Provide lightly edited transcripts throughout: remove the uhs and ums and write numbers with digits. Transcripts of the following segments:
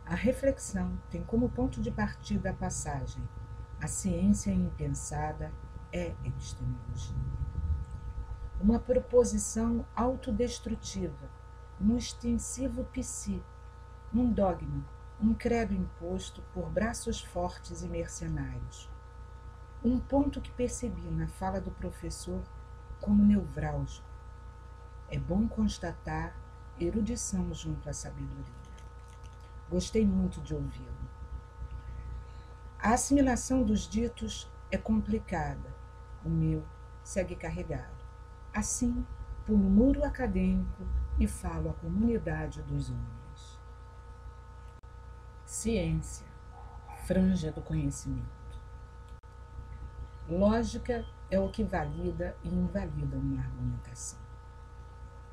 A reflexão tem como ponto de partida a passagem: a ciência impensada é epistemologia. Uma proposição autodestrutiva, um extensivo psi, um dogma, um credo imposto por braços fortes e mercenários. Um ponto que percebi na fala do professor como nevrálgico. É bom constatar erudição junto à sabedoria. Gostei muito de ouvi-lo. A assimilação dos ditos é complicada. O meu segue carregado. Assim, pulo o muro acadêmico e falo à comunidade dos homens. Ciência, franja do conhecimento. Lógica é o que valida e invalida uma argumentação.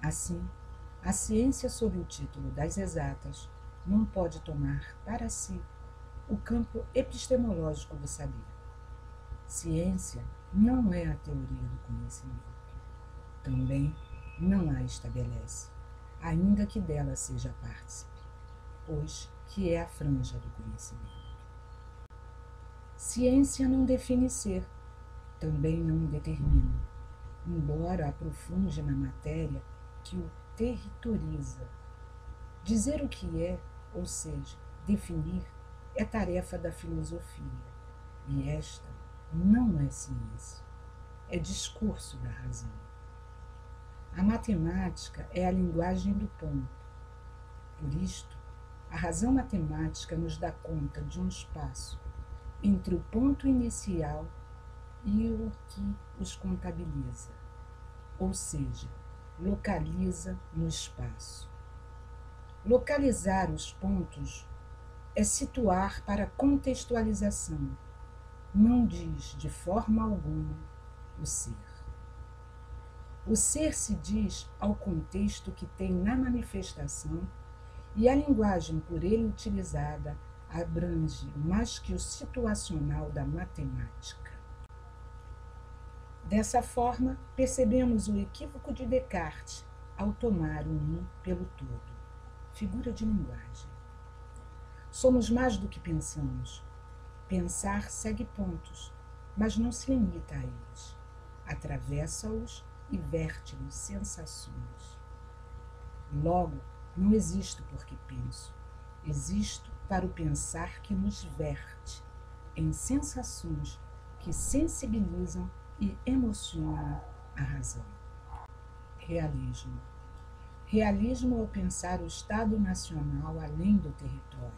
Assim, a ciência sob o título das exatas não pode tomar para si o campo epistemológico do saber. Ciência não é a teoria do conhecimento. Também não a estabelece, ainda que dela seja partícipe, pois que é a franja do conhecimento. Ciência não define ser, também não determina, embora aprofunde na matéria que o territoriza. Dizer o que é, ou seja, definir, é tarefa da filosofia, e esta não é ciência, é discurso da razão. A matemática é a linguagem do ponto. Por isto, a razão matemática nos dá conta de um espaço entre o ponto inicial e o que os contabiliza, ou seja, localiza no espaço. Localizar os pontos é situar para contextualização, não diz de forma alguma o ser. O ser se diz ao contexto que tem na manifestação, e a linguagem por ele utilizada abrange mais que o situacional da matemática. Dessa forma, percebemos o equívoco de Descartes ao tomar o um pelo todo, figura de linguagem. Somos mais do que pensamos. Pensar segue pontos, mas não se limita a eles. Atravessa-os e verte-lhes sensações. Logo, não existo porque penso. Existo para o pensar que nos verte em sensações que sensibilizam e emocionam a razão. Realismo. Realismo ao pensar o Estado Nacional além do território.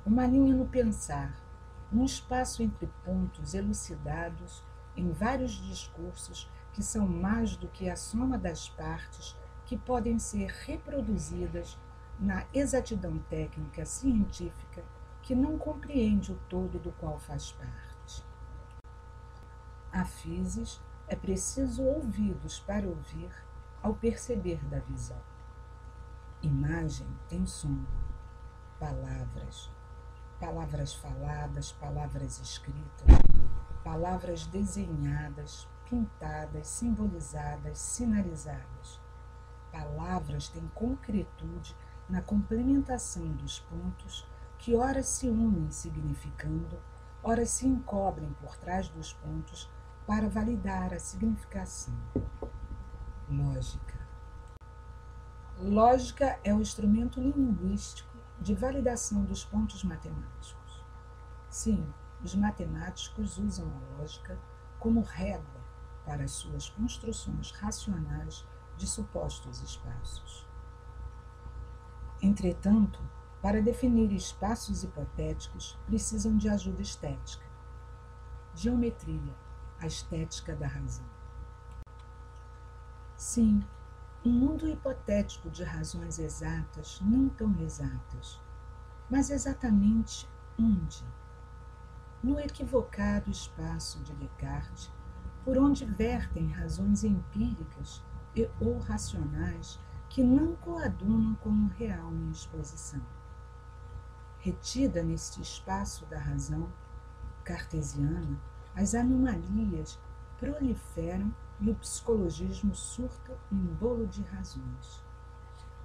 Uma linha no pensar, um espaço entre pontos elucidados em vários discursos que são mais do que a soma das partes que podem ser reproduzidas na exatidão técnica científica que não compreende o todo do qual faz parte. A physis é preciso ouvidos para ouvir ao perceber da visão. Imagem tem som, palavras, palavras faladas, palavras escritas, palavras desenhadas, pintadas, simbolizadas, sinalizadas. Palavras têm concretude na complementação dos pontos que ora se unem significando, ora se encobrem por trás dos pontos para validar a significação. Lógica. Lógica é o instrumento linguístico de validação dos pontos matemáticos. Sim, os matemáticos usam a lógica como régua para as suas construções racionais de supostos espaços. Entretanto, para definir espaços hipotéticos, precisam de ajuda estética. Geometria, a estética da razão. Sim, um mundo hipotético de razões exatas, não tão exatas. Mas exatamente onde? No equivocado espaço de Descartes, por onde vertem razões empíricas e ou racionais que não coadunam com o real em exposição. Retida neste espaço da razão cartesiana, as anomalias proliferam e o psicologismo surta um bolo de razões.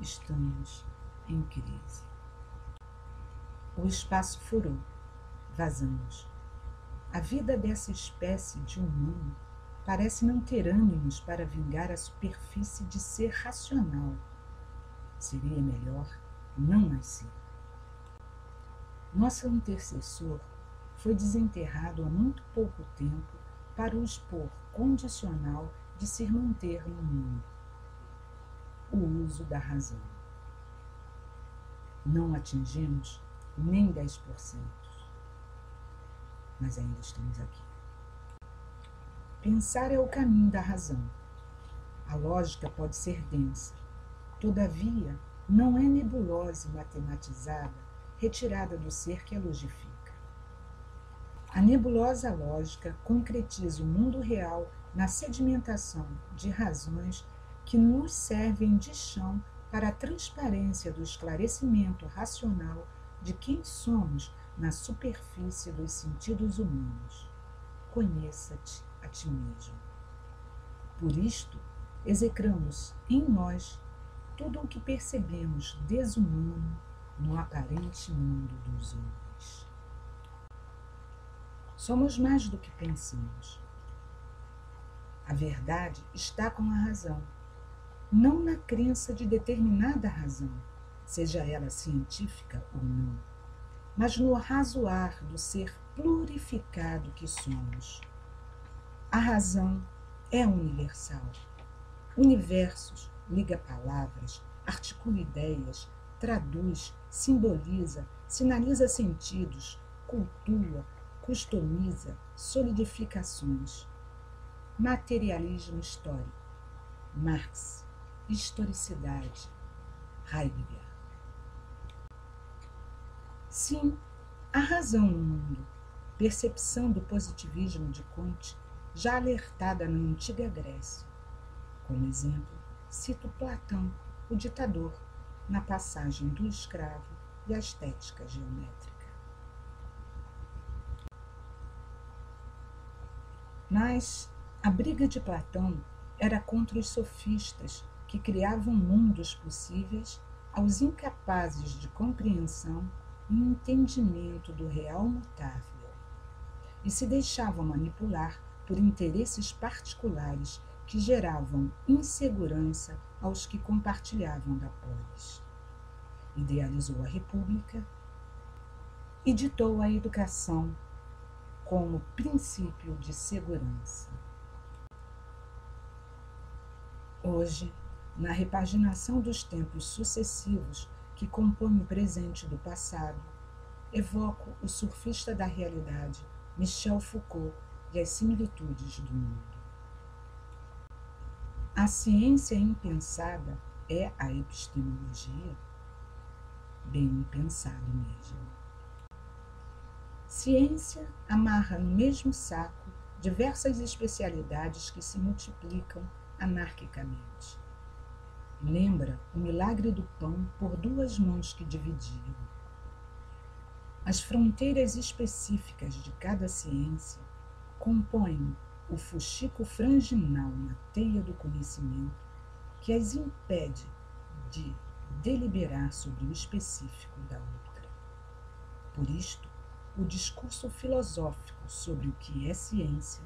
Estamos em crise. O espaço furou. Vazamos. A vida dessa espécie de humano parece não ter ânimos para vingar a superfície de ser racional. Seria melhor não nascer. Nosso antecessor foi desenterrado há muito pouco tempo para o expor condicional de se manter no mundo. O uso da razão. Não atingimos nem 10%, mas ainda estamos aqui. Pensar é o caminho da razão. A lógica pode ser densa, todavia não é nebulosa e matematizada retirada do ser que a logifica. A nebulosa lógica concretiza o mundo real na sedimentação de razões que nos servem de chão para a transparência do esclarecimento racional de quem somos na superfície dos sentidos humanos. Conheça-te a ti mesmo. Por isto, execramos em nós tudo o que percebemos desumano no aparente mundo dos homens. Somos mais do que pensamos. A verdade está com a razão, não na crença de determinada razão, seja ela científica ou não, mas no razoar do ser plurificado que somos. A razão é universal. Universos liga palavras, articula ideias, traduz, simboliza, sinaliza sentidos, cultua, customiza, solidificações. Materialismo histórico. Marx. Historicidade. Heidegger. Sim, há razão no mundo. Percepção do positivismo de Kant, já alertada na antiga Grécia. Como exemplo, cito Platão, o ditador, na passagem do escravo e a estética geométrica. Mas a briga de Platão era contra os sofistas que criavam mundos possíveis aos incapazes de compreensão e entendimento do real mutável, e se deixavam manipular por interesses particulares que geravam insegurança aos que compartilhavam da polis. Idealizou a República e ditou a educação como princípio de segurança. Hoje, na repaginação dos tempos sucessivos que compõem o presente do passado, evoco o surfista da realidade, Michel Foucault, e as similitudes do mundo. A ciência impensada é a epistemologia? Bem impensado mesmo. Ciência amarra no mesmo saco diversas especialidades que se multiplicam anarquicamente. Lembra o milagre do pão por duas mãos que dividiam. As fronteiras específicas de cada ciência compõem o fuxico franginal na teia do conhecimento que as impede de deliberar sobre o específico da outra. Por isto, o discurso filosófico sobre o que é ciência,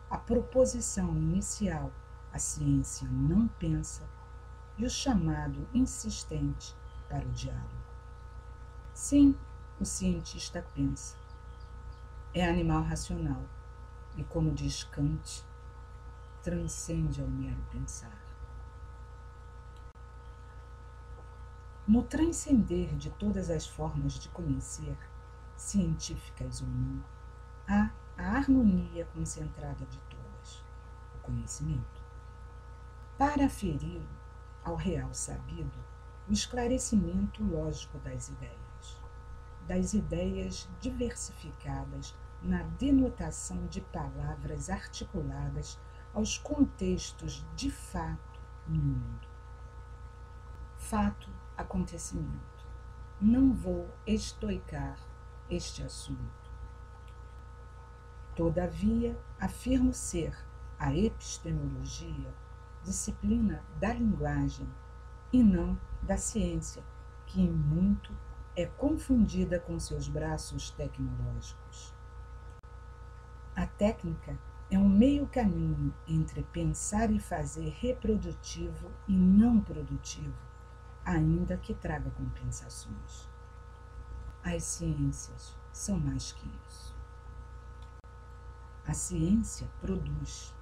a proposição inicial, a ciência não pensa, e o chamado insistente para o diálogo. Sim, o cientista pensa. É animal racional e, como diz Kant, transcende ao mero pensar. No transcender de todas as formas de conhecer, científicas ou não, há a harmonia concentrada de todas, o conhecimento. Para aferi-lo ao real sabido, o esclarecimento lógico das ideias diversificadas na denotação de palavras articuladas aos contextos de fato no mundo. Fato, acontecimento. Não vou estoicar este assunto. Todavia, afirmo ser a epistemologia disciplina da linguagem e não da ciência, que em muito é confundida com seus braços tecnológicos. A técnica é um meio caminho entre pensar e fazer reprodutivo e não produtivo, ainda que traga compensações. As ciências são mais que isso. A ciência produz,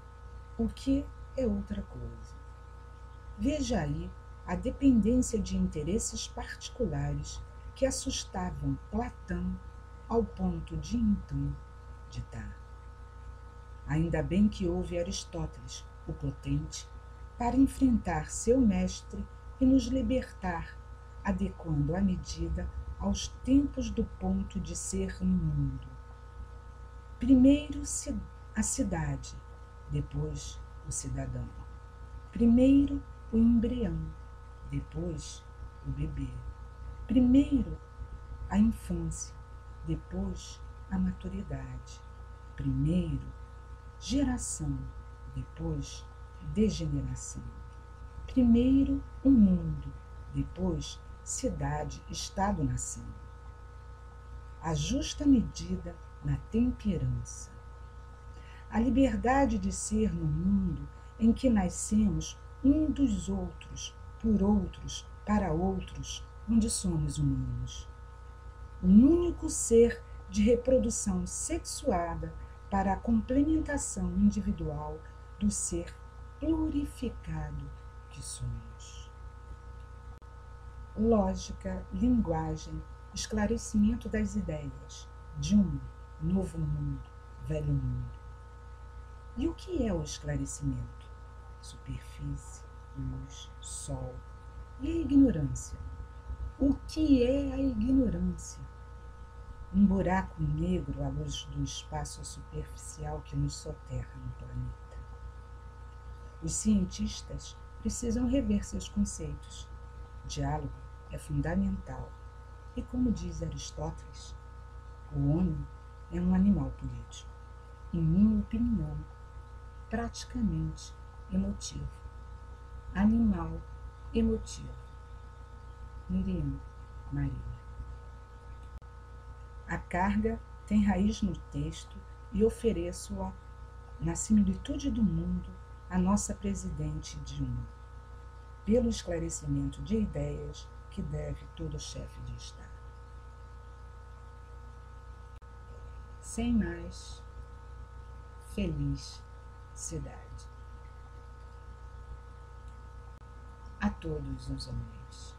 o que é outra coisa. Veja aí a dependência de interesses particulares que assustavam Platão ao ponto de então ditar. Ainda bem que houve Aristóteles, o potente, para enfrentar seu mestre e nos libertar, adequando a medida aos tempos do ponto de ser no mundo. Primeiro a cidade, depois o cidadão. Primeiro o embrião, depois o bebê. Primeiro a infância, depois a maturidade. Primeiro geração, depois degeneração. Primeiro o mundo, depois cidade, estado, nação. A justa medida na temperança. A liberdade de ser no mundo em que nascemos um dos outros, por outros, para outros, onde somos humanos. Um único ser de reprodução sexuada para a complementação individual do ser plurificado que somos. Lógica, linguagem, esclarecimento das ideias de um novo mundo, velho mundo. E o que é o esclarecimento? Superfície, luz, sol. E a ignorância? O que é a ignorância? Um buraco negro à luz do espaço superficial que nos soterra no planeta. Os cientistas precisam rever seus conceitos. O diálogo é fundamental. E como diz Aristóteles, o homem é um animal político. Em minha opinião, praticamente emotivo. Animal emotivo. Miriam Maria. A carga tem raiz no texto e ofereço-a na similitude do mundo a nossa presidente Dilma, pelo esclarecimento de ideias que deve todo chefe de Estado. Sem mais, feliz cidade. A todos os homens.